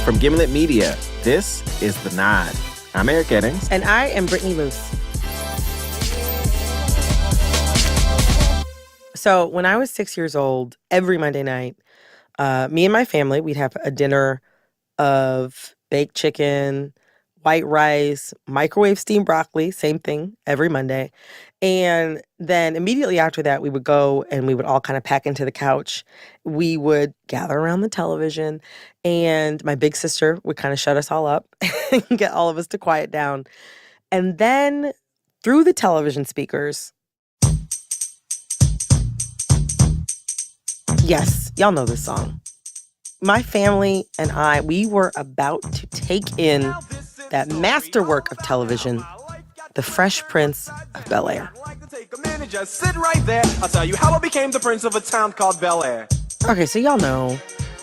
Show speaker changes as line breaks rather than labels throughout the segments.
From Gimlet Media, this is The Nod. I'm Eric Eddings.
And I am Brittany Luce. So when I was 6 years old, every Monday night, me and my family, we'd have a dinner of baked chicken, white rice, microwave steamed broccoli, same thing every Monday. And then immediately after that, we would go and we would all kind of pack into the couch. We would gather around the television, and my big sister would kind of shut us all up and get all of us to quiet down. And then through the television speakers, yes, y'all know this song. My family and I, we were about to take in that masterwork of television, The Fresh Prince of Bel-Air.
Just sit right there. I'll tell you how I became the prince of a town called Bel-Air.
Okay, so y'all know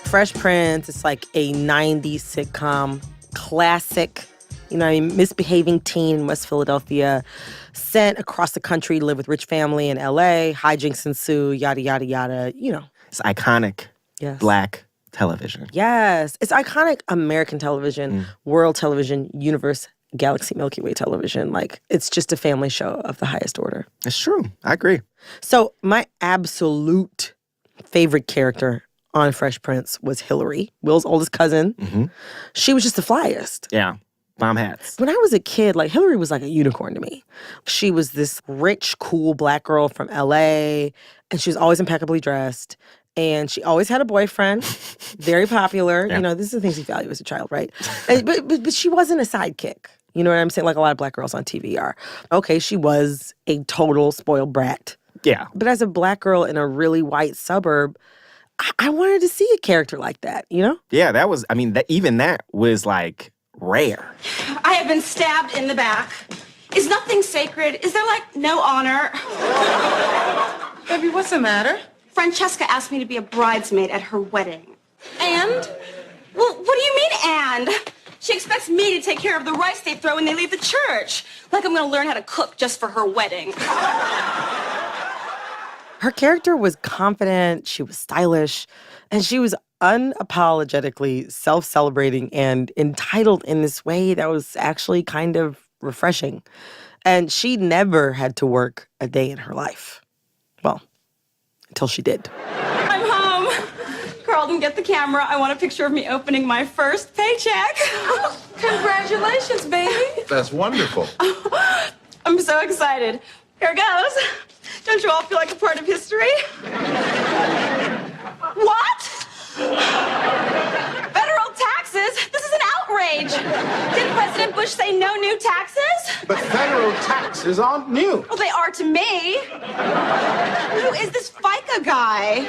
Fresh Prince is like a 90s sitcom classic. You know, misbehaving teen in West Philadelphia, sent across the country to live with rich family in L.A., hijinks ensue, yada, yada, yada, you know.
It's iconic Black television.
Yes. It's iconic American television, world television, universe, galaxy, Milky Way television. Like, it's just a family show of the highest order.
It's true. I agree.
So my absolute favorite character on Fresh Prince was Hillary, Will's oldest cousin.
Mm-hmm.
She was just the flyest.
Yeah. Bomb hats.
When I was a kid, like, Hillary was like a unicorn to me. She was this rich, cool Black girl from L.A., and she was always impeccably dressed. And she always had a boyfriend, very popular.
Yeah.
You know, this is the things you value as a child, right? But she wasn't a sidekick. You know what I'm saying? Like a lot of Black girls on TV are. Okay, she was a total spoiled brat.
Yeah.
But as a Black girl in a really white suburb, I wanted to see a character like that, you know?
Yeah, that was, I mean, even that was like rare.
I have been stabbed in the back. Is nothing sacred? Is there, like, no honor?
Baby, what's the matter?
Francesca asked me to be a bridesmaid at her wedding. And? Well, what do you mean, and? She expects me to take care of the rice they throw when they leave the church. Like I'm gonna learn how to cook just for her wedding.
Her character was confident, she was stylish, and she was unapologetically self-celebrating and entitled in this way that was actually kind of refreshing. And she never had to work a day in her life. Well, until she did.
I'm home. Carlton, get the camera. I want a picture of me opening my first paycheck.
Congratulations, baby.
That's wonderful.
I'm so excited. Here goes. Don't you all feel like a part of history? What? Federal taxes? This is an outrage. Did President Bush say no new taxes?
But federal taxes aren't new.
Well, they are to me. Who is this FICA guy?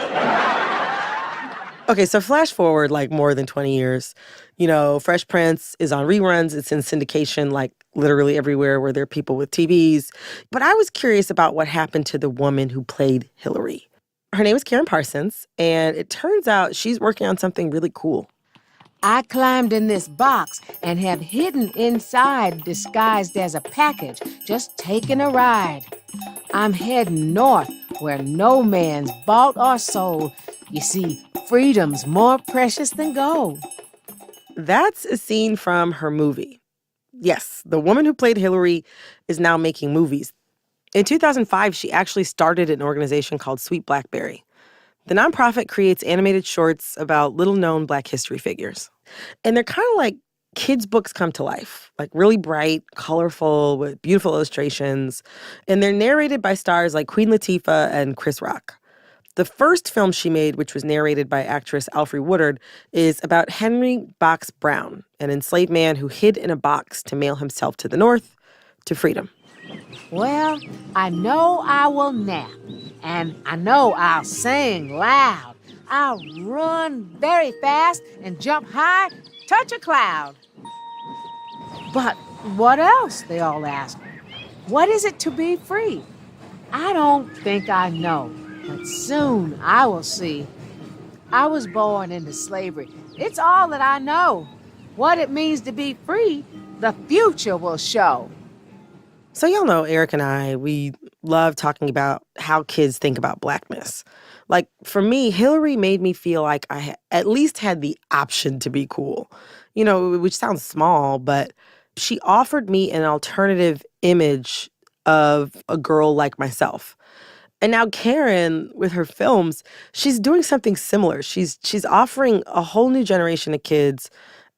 Okay, so flash forward like more than 20 years. You know, Fresh Prince is on reruns. It's in syndication like literally everywhere where there are people with TVs. But I was curious about what happened to the woman who played Hillary. Her name is Karen Parsons, and it turns out she's working on something really cool.
I climbed in this box and have hidden inside disguised as a package, just taking a ride. I'm heading north where no man's bought or sold. You see, freedom's more precious than gold.
That's a scene from her movie. Yes, the woman who played Hillary is now making movies. In 2005, she actually started an organization called Sweet Blackberry. The nonprofit creates animated shorts about little-known Black history figures. And they're kind of like kids' books come to life, like really bright, colorful, with beautiful illustrations. And they're narrated by stars like Queen Latifah and Chris Rock. The first film she made, which was narrated by actress Alfre Woodard, is about Henry Box Brown, an enslaved man who hid in a box to mail himself to the North, to freedom.
Well, I know I will nap, and I know I'll sing loud. I'll run very fast and jump high, touch a cloud. But what else, they all ask. What is it to be free? I don't think I know, but soon I will see. I was born into slavery. It's all that I know. What it means to be free, the future will show.
So y'all know Eric and I, we love talking about how kids think about Blackness. Like, for me, Hillary made me feel like I at least had the option to be cool. which sounds small, but she offered me an alternative image of a girl like myself. And now Karen, with her films, she's doing something similar. She's offering a whole new generation of kids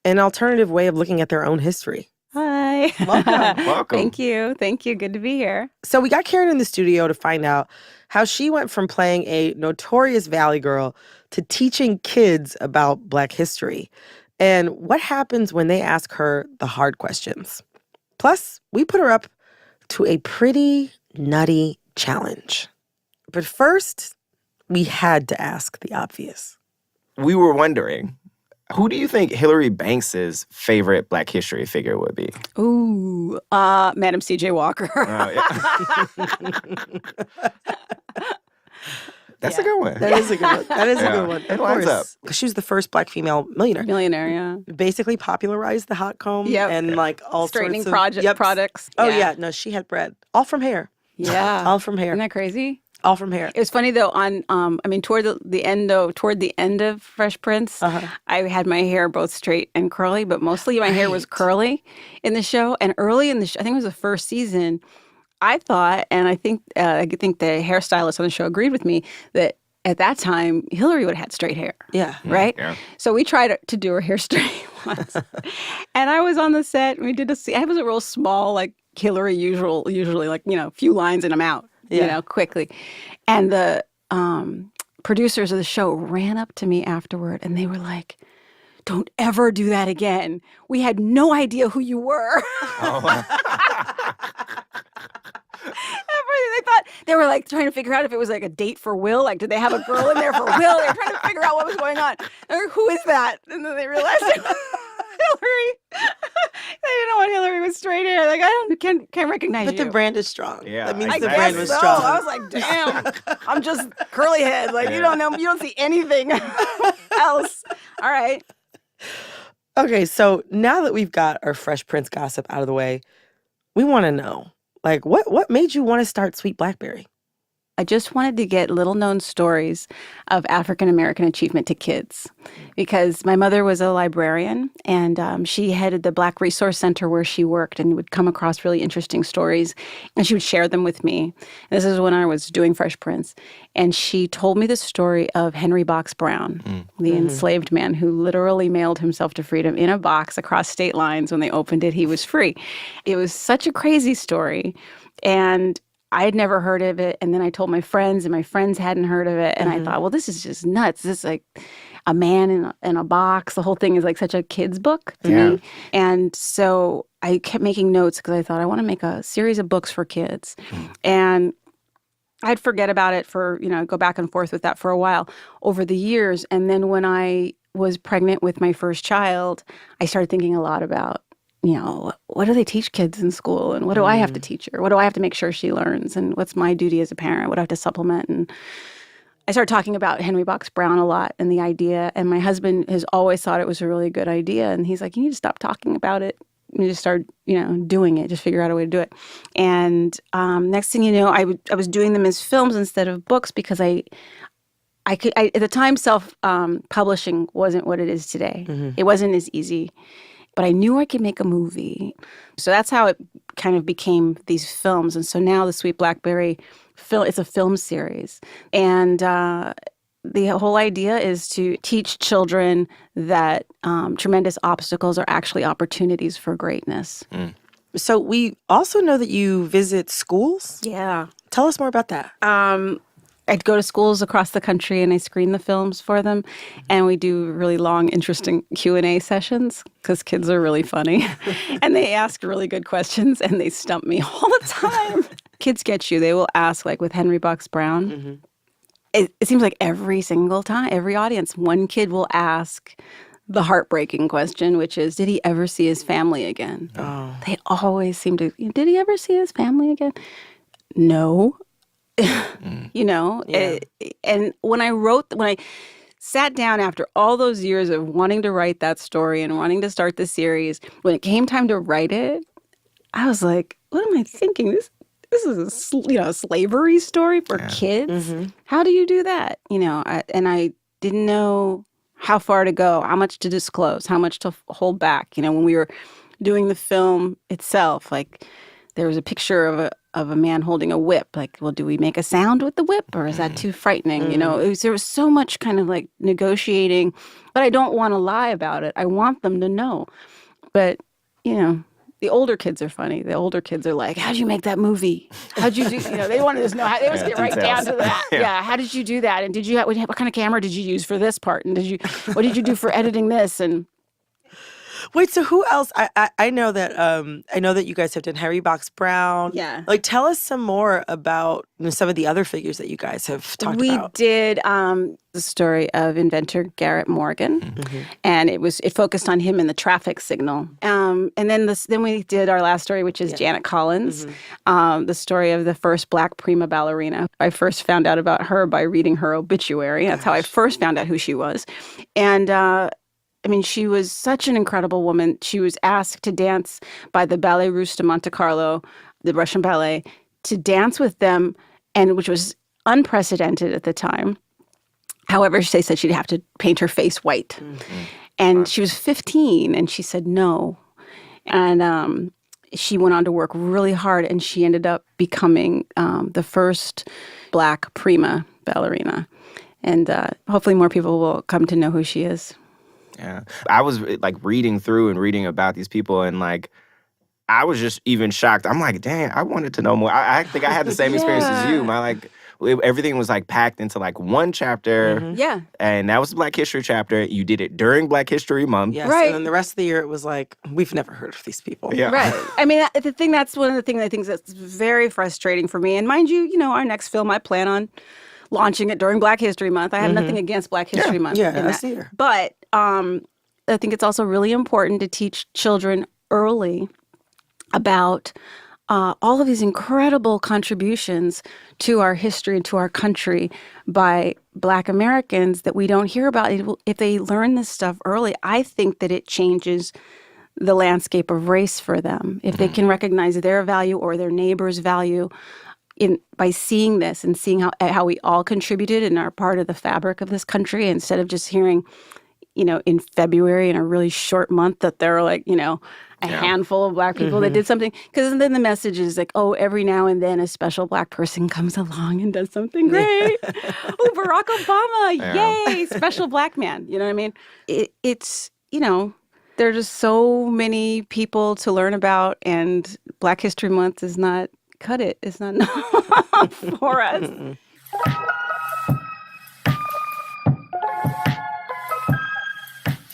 an alternative way of looking at their own history.
Hi.
Welcome.
Thank you. Good to be here.
So we got Karen in the studio to find out how she went from playing a notorious Valley girl to teaching kids about Black history and what happens when they ask her the hard questions. Plus, we put her up to a pretty nutty challenge. But first, we had to ask the obvious.
We were wondering, who do you think Hillary Banks's favorite Black history figure would be?
Ooh, Madam C.J. Walker.
Oh, yeah. That's a good one.
That is a good one. That is a good one.
It lines up.
Because she was the first Black female millionaire.
Millionaire, yeah.
Basically popularized the hot comb and like all
Straightening
sorts of
products.
Oh, yeah. No, she had bread. All from hair.
Yeah.
All from hair.
Isn't that crazy?
All from hair.
It was funny though. Toward the end of Fresh Prince, I had my hair both straight and curly, but mostly my hair was curly in the show. And early in the show, I think it was the first season, I thought, and I think the hairstylist on the show agreed with me that at that time Hillary would have had straight hair.
Yeah.
Right.
Yeah.
So we tried to do her hair straight once, and I was on the set. And we did I was a real small, like Hillary usually like a few lines and I'm out. Quickly. And the producers of the show ran up to me afterward and they were like, "Don't ever do that again. We had no idea who you were." They were like trying to figure out if it was like a date for Will. Like, did they have a girl in there for Will? They were trying to figure out what was going on. They were like, "Who is that?" And then they realized it was Hillary. They didn't know what Hillary was straight hair. Like, can't recognize
But
you.
the brand is strong.
Yeah,
That means
I
the
guess
brand was
so.
strong.
I was like, damn, I'm just curly head. Like, you don't see anything else. All right.
Okay, so now that we've got our Fresh Prince gossip out of the way, we want to know, like, what made you want to start Sweet Blackberry?
I just wanted to get little-known stories of African-American achievement to kids because my mother was a librarian, and she headed the Black Resource Center where she worked and would come across really interesting stories, and she would share them with me. This is when I was doing Fresh Prince, and she told me the story of Henry Box Brown, the enslaved man who literally mailed himself to freedom in a box across state lines. When they opened it, he was free. It was such a crazy story, and I had never heard of it, and then I told my friends, and my friends hadn't heard of it, and I thought, well, this is just nuts. This is like a man in a box. The whole thing is like such a kid's book to me. And so I kept making notes because I thought I want to make a series of books for kids. And I'd forget about it for, go back and forth with that for a while over the years. And then when I was pregnant with my first child, I started thinking a lot about, what do they teach kids in school? And what do I have to teach her? What do I have to make sure she learns? And what's my duty as a parent? What do I have to supplement? And I started talking about Henry Box Brown a lot and the idea. And my husband has always thought it was a really good idea. And he's like, you need to stop talking about it. You just start, doing it. Just figure out a way to do it. And next thing you know, I was doing them as films instead of books because I at the time, self-publishing wasn't what it is today. It wasn't as easy. But I knew I could make a movie. So that's how it kind of became these films. And so now the Sweet Blackberry, it's a film series. And the whole idea is to teach children that tremendous obstacles are actually opportunities for greatness.
So we also know that you visit schools.
Yeah.
Tell us more about that.
I'd go to schools across the country and I screen the films for them. And we do really long, interesting Q&A sessions because kids are really funny. And they ask really good questions and they stump me all the time. Kids get you. They will ask, like with Henry Box Brown. It seems like every single time, every audience, one kid will ask the heartbreaking question, which is, did he ever see his family again? They always seem to, did he ever see his family again? No. And when I sat down after all those years of wanting to write that story and wanting to start the series, when it came time to write it, I was like, what am I thinking? This is a slavery story for kids. How do you do that? And I didn't know how far to go, how much to disclose, how much to hold back. You know, when we were doing the film itself, like there was a picture of a man holding a whip. Like, well, do we make a sound with the whip, or is that too frightening? You know, there was so much kind of like negotiating, but I don't want to lie about it. I want them to know. But, you know, the older kids are funny. The older kids are like, how'd you make that movie? How'd you do, you know, they wanted to know, they always get right down to that. Yeah. How did you do that? And did you, what kind of camera did you use for this part? And what did you do for editing this? And
Wait, so who else? I know that you guys have done Harry Box Brown.
Yeah.
Like, tell us some more about some of the other figures that you guys have talked about.
We did the story of inventor Garrett Morgan, and it focused on him and the traffic signal. And then we did our last story, which is Janet Collins, the story of the first Black prima ballerina. I first found out about her by reading her obituary. That's how I first found out who she was. And I mean, she was such an incredible woman. She was asked to dance by the Ballet Russe de Monte Carlo, the Russian ballet, to dance with them, and which was unprecedented at the time. However, they said she'd have to paint her face white. And she was 15, and she said no. And she went on to work really hard, and she ended up becoming the first Black prima ballerina. And hopefully more people will come to know who she is.
Yeah. I was like reading through and reading about these people, and like I was just even shocked. I'm like, dang, I wanted to know more. I think I had the same experience as you. Everything was like packed into like one chapter.
Yeah.
And that was the Black History chapter. You did it during Black History Month.
Yes.
Right.
And then the rest of the year, it was like, we've never heard of these people.
Yeah.
Right. I mean, that's one of the things I think that's very frustrating for me. And mind you, our next film, I plan on launching it during Black History Month. I have nothing against Black History Month.
Yeah, I see her.
But I think it's also really important to teach children early about all of these incredible contributions to our history and to our country by Black Americans that we don't hear about. If they learn this stuff early, I think that it changes the landscape of race for them. If they can recognize their value or their neighbor's value by seeing this and seeing how we all contributed and are part of the fabric of this country, instead of just hearing, in February, in a really short month, that there are like, a handful of Black people that did something. Because then the message is like, oh, every now and then a special Black person comes along and does something great. Oh, Barack Obama, yay, special Black man. You know what I mean? It's, there are just so many people to learn about, and Black History Month is not cut it. It's not for us.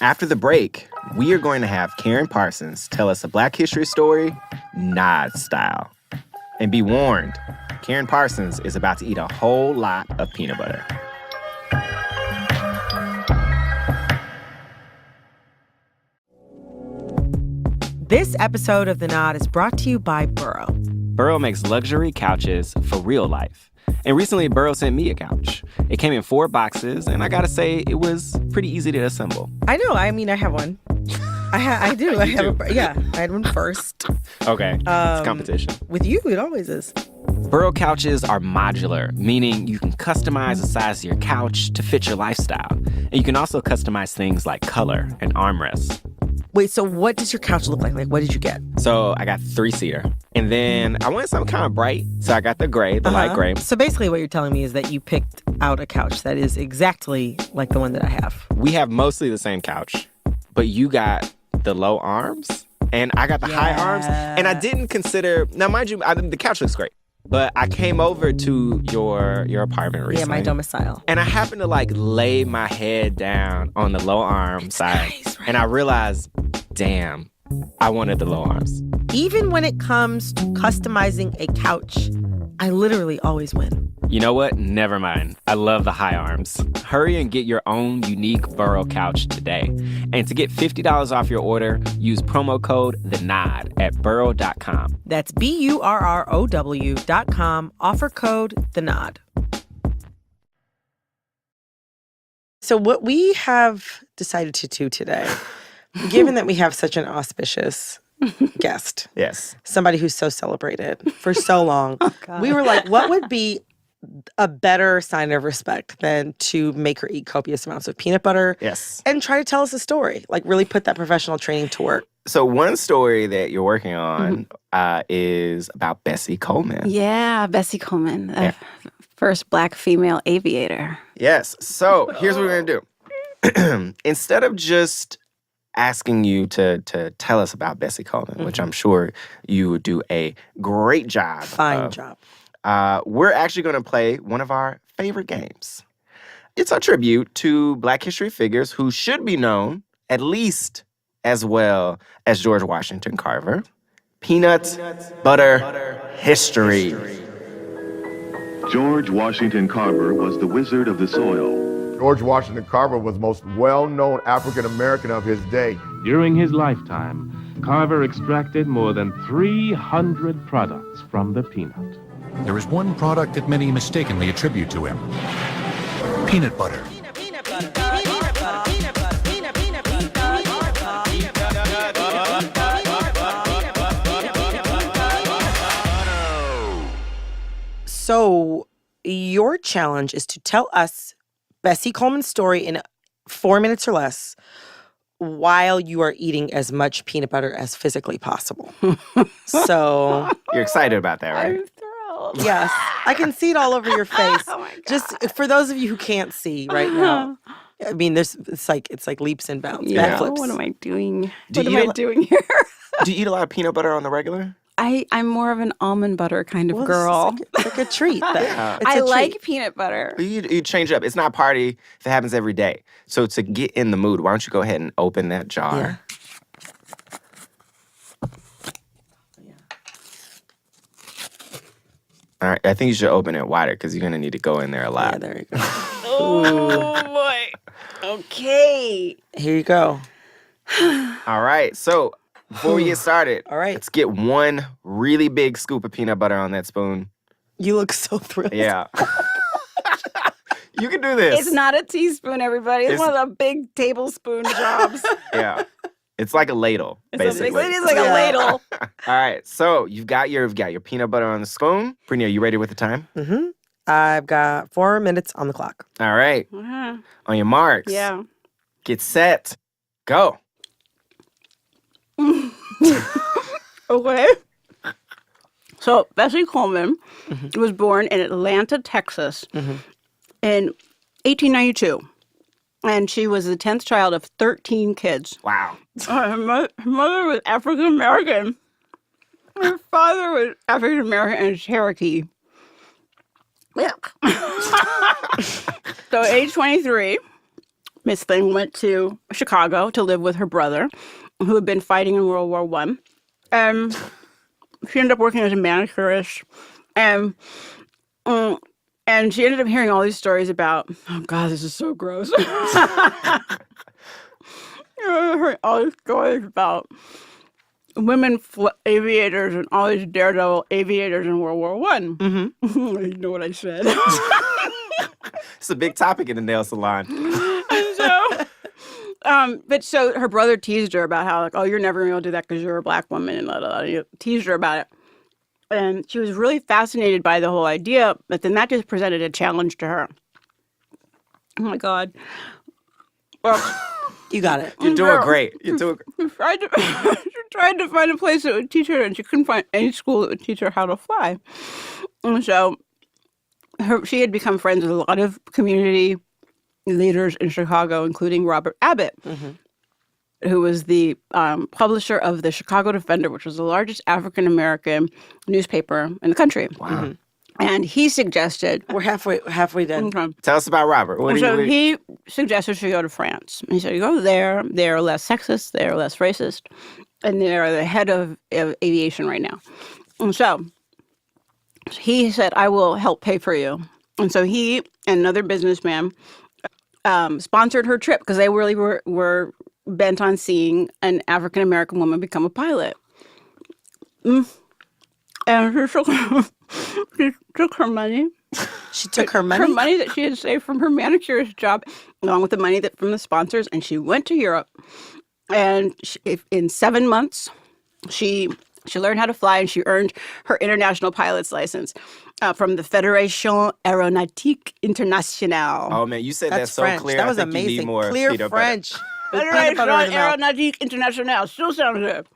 After the break, we are going to have Karen Parsons tell us a Black history story, Nod style. And be warned, Karen Parsons is about to eat a whole lot of peanut butter.
This episode of The Nod is brought to you by Burrow.
Burrow makes luxury couches for real life. And recently, Burrow sent me a couch. It came in 4 boxes, and I gotta say, it was pretty easy to assemble.
I know. I mean, I have one. I do. I had one first.
Okay, it's competition.
With you, it always is.
Burrow couches are modular, meaning you can customize the size of your couch to fit your lifestyle. And you can also customize things like color and armrests.
Wait, so what does your couch look like? Like, what did you get?
So I got 3-seater. And then I wanted something kind of bright, so I got the gray, the light gray.
So basically what you're telling me is that you picked out a couch that is exactly like the one that I have.
We have mostly the same couch, but you got the low arms, and I got the high arms. And I didn't consider, now mind you, the couch looks great. But I came over to your apartment recently.
Yeah, my domicile.
And I happened to like lay my head down on the low arm side. Nice, right? And I realized, damn, I wanted the low arms.
Even when it comes to customizing a couch, I literally always win.
You know what? Never mind. I love the high arms. Hurry and get your own unique Burrow couch today. And to get $50 off your order, use promo code THENOD at burrow.com.
That's BURROW.com. Offer code THENOD. So what we have decided to do today, given that we have such an auspicious guest,
yes,
somebody who's so celebrated for so long, we were like, what would be a better sign of respect than to make her eat copious amounts of peanut butter
Yes.
and try to tell us a story. Like, really put that professional training to work.
So one story that you're working on is about Bessie Coleman.
Yeah, Bessie Coleman, the first Black female aviator.
Yes. So here's what we're going to do. Instead of just asking you to tell us about Bessie Coleman, which I'm sure you would do a great job.
Fine job.
We're actually going to play one of our favorite games. It's a tribute to Black history figures who should be known at least as well as George Washington Carver. Peanut Butter History.
George Washington Carver was the wizard of the soil.
George Washington Carver was the most well-known African American of his day.
During his lifetime, Carver extracted more than 300 products from the peanut.
There is one product that many mistakenly attribute to him. Peanut butter.
So your challenge is to tell us Bessie Coleman's story in 4 minutes or less while you are eating as much peanut butter as physically possible. So
You're excited about that, right?
I'm thrilled.
yes, I can see it all over your face.
Oh my God.
Just for those of you who can't see right now. I mean, it's like leaps and bounds,
Yeah.
backflips.
What am I doing?
Do
What am
you
I
li-
doing here?
Do you eat a lot of peanut butter on the regular?
I'm more of an almond butter kind of
Well,
girl.
It's like a treat.
Yeah.
It's
I
a treat.
like peanut butter.
You change it up. It's not a party if it happens every day. So to get in the mood, why don't you go ahead and open that jar? All right, I think you should open it wider because you're going to need to go in there a lot.
Yeah, there you go.
Oh boy. Okay.
Here you go.
All right, so before we get started,
All right.
let's get one really big scoop of peanut butter on that spoon.
You look so thrilled.
Yeah. You can do this.
It's not a teaspoon, everybody. It's one of the big tablespoon jobs.
Yeah. It's like a ladle, basically.
It is like a ladle.
All right, so you've got your peanut butter on the spoon. Brittany, are you ready with the time?
Mm-hmm. I've got 4 minutes on the clock.
All right.
Uh-huh.
On your marks.
Yeah.
Get set. Go.
Okay. So Bessie Coleman was born in Atlanta, Texas in 1892. And she was the 10th child of 13 kids.
Wow.
Her mother was African American. Her father was African American and Cherokee. So at age 23, Miss Thing went to Chicago to live with her brother, who had been fighting in World War I. And she ended up working as a manicurist. And she ended up hearing all these stories about, oh God, this is so gross. Heard all these stories about women aviators and all these daredevil aviators in World War I. Mm-hmm. You know what I said.
It's a big topic in the nail salon.
But so her brother teased her about how, like, oh, you're never going to do that because you're a Black woman, and blah, blah, blah. He teased her about it. And she was really fascinated by the whole idea, but then that just presented a challenge to her. Oh, my God. Well,
You got it.
You're doing great. You're doing
she tried to find a place that would teach her, and she couldn't find any school that would teach her how to fly. And so she had become friends with a lot of community leaders in Chicago, including Robert Abbott, who was the publisher of the Chicago Defender, which was the largest African-American newspaper in the country.
Wow.
And he suggested...
We're halfway done.
Okay.
Tell us about Robert.
He suggested she go to France. He said, you go there, they're less sexist, they're less racist, and they're the head of aviation right now. And so he said, I will help pay for you. And so he and another businessman sponsored her trip because they really were bent on seeing an African-American woman become a pilot. And she took her money.
She took her money?
Her money that she had saved from her manicurist job, along with the money from the sponsors, and she went to Europe. And in 7 months, she learned how to fly, and she earned her international pilot's license. from the Fédération Aéronautique Internationale.
Oh man, you said that
That's
so
French.
clear.
That
I
was
think you need
amazing.
more
Clear
peanut
French. With peanut
Fédération
butter in the mouth.
Aéronautique Internationale. Still sounds good.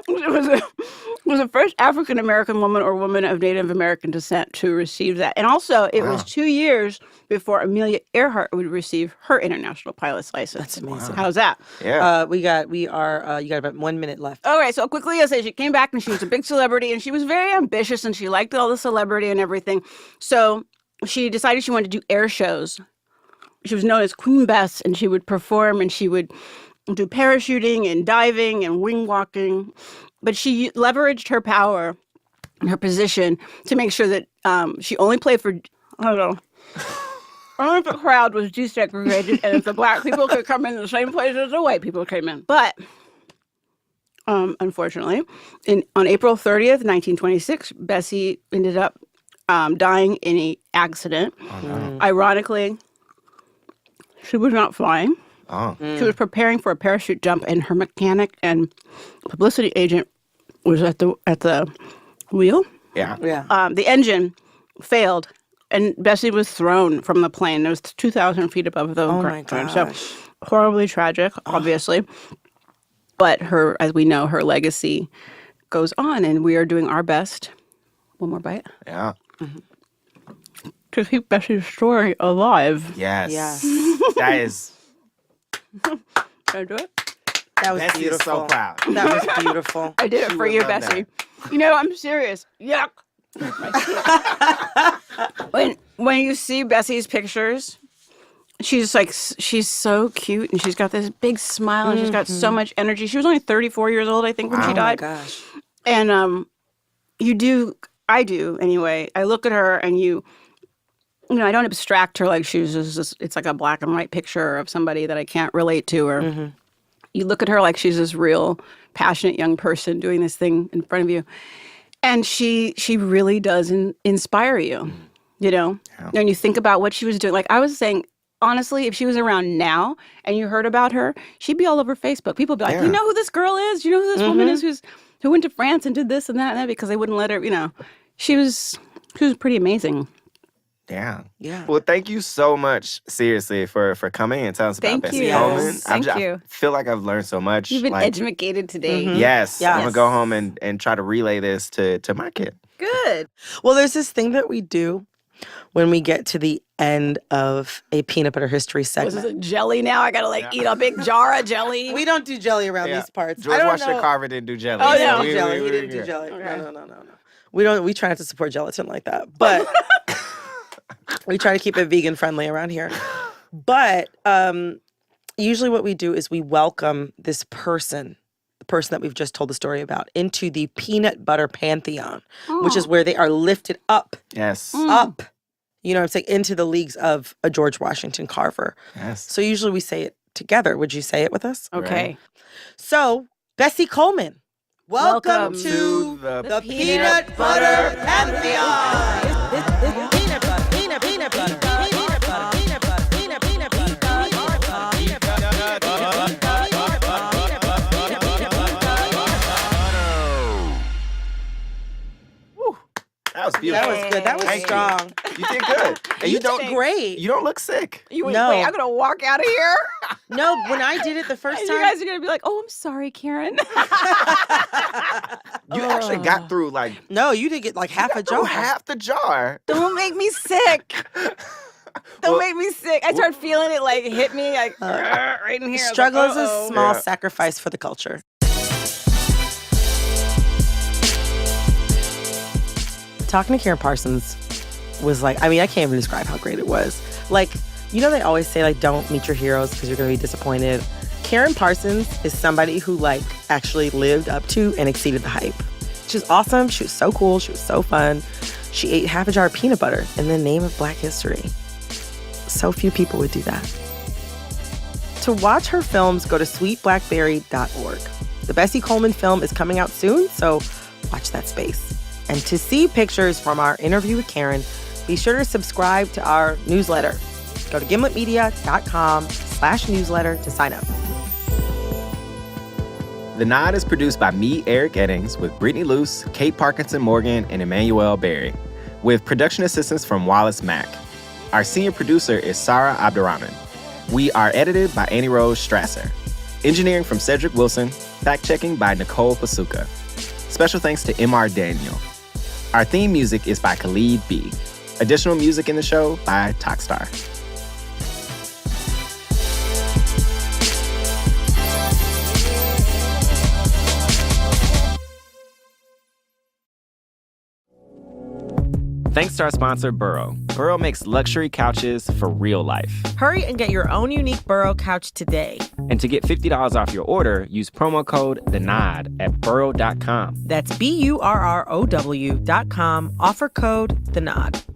It was the first African American woman or woman of Native American descent to receive that. And also, it was 2 years before Amelia Earhart would receive her international pilot's license.
That's amazing.
How's that?
Yeah.
You got about 1 minute left.
Okay, so quickly I'll say she came back and she was a big celebrity and she was very ambitious and she liked all the celebrity and everything. So she decided she wanted to do air shows. She was known as Queen Bess and she would perform and she would do parachuting and diving and wing walking. But she leveraged her power and her position to make sure that she only played for, I don't know, only if the crowd was desegregated and if the black people could come in the same place as the white people came in. But unfortunately, on April 30th, 1926, Bessie ended up dying in an accident.
Oh, no.
Ironically, she was not flying.
Oh.
She was preparing for a parachute jump, and her mechanic and publicity agent was at the wheel.
Yeah.
Yeah.
The engine failed, and Bessie was thrown from the plane. It was 2,000 feet above the
Oh
ground.
my
So
gosh.
horribly tragic, obviously. But her, as we know, her legacy goes on, and we are doing our best. One more bite.
Yeah.
To keep Bessie's story alive.
Yes.
Yes.
That is.
Can I do it?
That was
Bessie is
beautiful.
so proud.
That was beautiful.
I did it
She
for
would
you,
love
Bessie. You know, I'm serious. Yuck. when you see Bessie's pictures, she's so cute and she's got this big smile and she's got so much energy. She was only 34 years old, I think, when she
Oh my
died.
gosh.
And I do anyway. I look at her and I don't abstract her like she's just, it's like a black and white picture of somebody that I can't relate to. Or you look at her like she's this real passionate young person doing this thing in front of you. And she really does inspire you, you know?
Yeah.
And you think about what she was doing. Like I was saying, honestly, if she was around now and you heard about her, she'd be all over Facebook. People would be like,
Yeah.
you know who this girl is? You know who this woman is who went to France and did this and that because they wouldn't let her, you know. She was pretty amazing.
Yeah.
Yeah.
Well, thank you so much, seriously, for coming and telling us about
Thank
Bessie
you.
Coleman.
Yes. Thank you.
I feel like I've learned so much.
You've been
like,
educated today.
Yes. I'm
Yes.
going to go home and try to relay this to my kid.
Good.
Well, there's this thing that we do when we get to the end of a peanut butter history
Was this
segment.
a jelly now? I got to eat a big jar of jelly.
We don't do jelly around these parts.
George
I don't
Washington
know.
Carver didn't do jelly.
Oh,
He
no.
didn't
We-
do jelly.
we-
He
we-
didn't do
yeah.
jelly.
Okay.
No. We try not to support gelatin like that. But we try to keep it vegan friendly around here. But usually what we do is we welcome this person, the person that we've just told the story about, into the peanut butter pantheon, which is where they are lifted up,
Yes.
up, you know what I'm saying, into the leagues of a George Washington Carver.
Yes.
So usually we say it together. Would you say it with us?
Okay.
So, Bessie Coleman, welcome
Welcome
to
the
the Peanut Butter Pantheon. Peanut butter, peanut butter, peanut butter, peanut butter, peanut butter, peanut butter, peanut butter, peanut butter, peanut
That was beautiful.
That was good. That was
Thank you.
strong.
You did good. And you don't
Great.
You don't look sick.
Wait,
No.
I'm going to walk out of here.
No, when I did it the first
And
time,
you guys are going to be like, oh, I'm sorry, Karen.
You actually got through like
no, you did get like half a
through
jar.
half the jar.
Don't make me sick. Don't make me sick. I started feeling it like hit me like right in here. I was like,
Struggle is a
uh-oh.
small
Yeah.
sacrifice for the culture. Talking to Karen Parsons was like, I mean, I can't even describe how great it was. Like, you know, they always say, like, don't meet your heroes because you're going to be disappointed. Karen Parsons is somebody who, like, actually lived up to and exceeded the hype. She was awesome. She was so cool. She was so fun. She ate half a jar of peanut butter in the name of Black history. So few people would do that. To watch her films, go to sweetblackberry.org. The Bessie Coleman film is coming out soon, so watch that space. And to see pictures from our interview with Karen, be sure to subscribe to our newsletter. Go to gimletmedia.com/newsletter to sign up.
The Nod is produced by me, Eric Eddings, with Brittany Luce, Kate Parkinson Morgan, and Emmanuel Berry, with production assistance from Wallace Mack. Our senior producer is Sarah Abdurrahman. We are edited by Annie Rose Strasser. Engineering from Cedric Wilson. Fact-checking by Nicole Pasuka. Special thanks to M.R. Daniel. Our theme music is by Khalid B. Additional music in the show by Talkstar. Thanks to our sponsor, Burrow. Burrow makes luxury couches for real life.
Hurry and get your own unique Burrow couch today.
And to get $50 off your order, use promo code THENOD at burrow.com.
That's BURROW.com. Offer code THENOD.